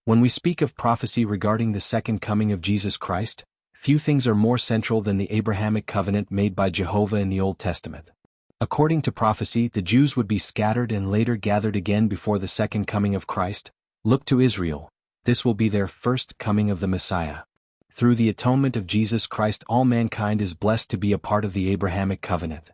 When we speak of prophecy regarding the second coming of Jesus Christ, few things are more central than the Abrahamic covenant made by Jehovah in the Old Testament. According to prophecy, the Jews would be scattered and later gathered again before the second coming of Christ. Look to Israel. This will be their first coming of the Messiah. Through the atonement of Jesus Christ, all mankind is blessed to be a part of the Abrahamic covenant.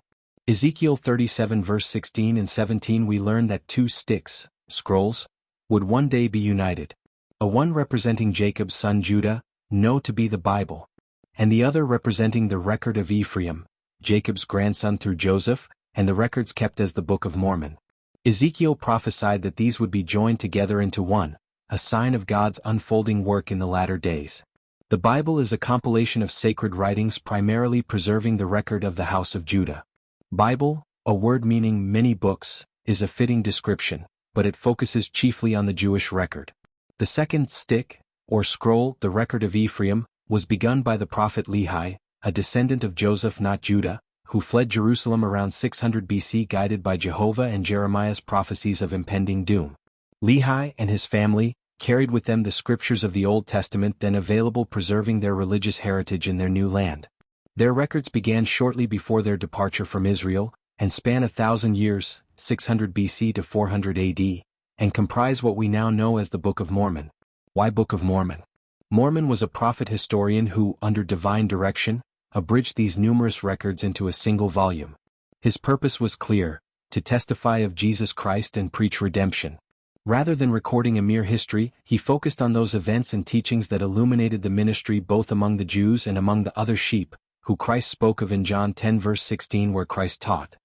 Ezekiel 37 verse 16 and 17 we learn that two sticks, scrolls, would one day be united. A one representing Jacob's son Judah, known to be the Bible, and the other representing the record of Ephraim, Jacob's grandson through Joseph, and the records kept as the Book of Mormon. Ezekiel prophesied that these would be joined together into one, a sign of God's unfolding work in the latter days. The Bible is a compilation of sacred writings primarily preserving the record of the house of Judah. Bible, a word meaning many books, is a fitting description, but it focuses chiefly on the Jewish record. The second stick, or scroll, the record of Ephraim, was begun by the prophet Lehi, a descendant of Joseph not Judah, who fled Jerusalem around 600 BC guided by Jehovah and Jeremiah's prophecies of impending doom. Lehi and his family carried with them the scriptures of the Old Testament then available, preserving their religious heritage in their new land. Their records began shortly before their departure from Israel, and span 1,000 years, 600 BC to 400 AD, and comprise what we now know as the Book of Mormon. Why Book of Mormon? Mormon was a prophet historian who, under divine direction, abridged these numerous records into a single volume. His purpose was clear: to testify of Jesus Christ and preach redemption. Rather than recording a mere history, he focused on those events and teachings that illuminated the ministry both among the Jews and among the other sheep, who Christ spoke of in John 10 verse 16, where Christ taught,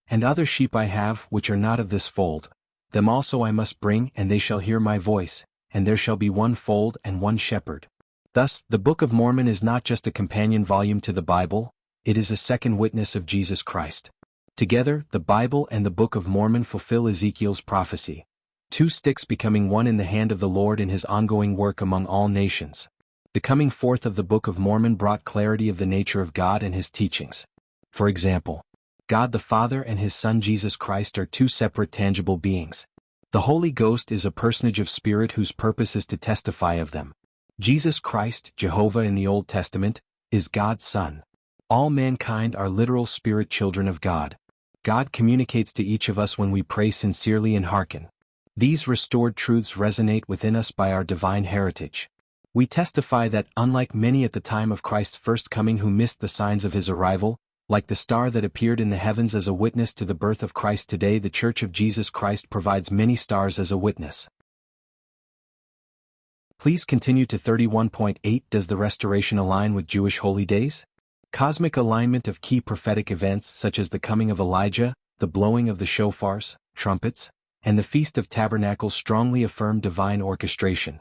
"And other sheep I have, which are not of this fold. Them also I must bring, and they shall hear my voice, and there shall be one fold and one shepherd." Thus, the Book of Mormon is not just a companion volume to the Bible, it is a second witness of Jesus Christ. Together, the Bible and the Book of Mormon fulfill Ezekiel's prophecy. Two sticks becoming one in the hand of the Lord in his ongoing work among all nations. The coming forth of the Book of Mormon brought clarity of the nature of God and his teachings. For example, God the Father and his Son Jesus Christ are two separate tangible beings. The Holy Ghost is a personage of spirit whose purpose is to testify of them. Jesus Christ, Jehovah in the Old Testament, is God's Son. All mankind are literal spirit children of God. God communicates to each of us when we pray sincerely and hearken. These restored truths resonate within us by our divine heritage. We testify that, unlike many at the time of Christ's first coming who missed the signs of his arrival, like the star that appeared in the heavens as a witness to the birth of Christ, today the Church of Jesus Christ provides many stars as a witness. Please continue to 31.8. Does the restoration align with Jewish holy days? Cosmic alignment of key prophetic events such as the coming of Elijah, the blowing of the shofars, trumpets, and the Feast of Tabernacles strongly affirm divine orchestration.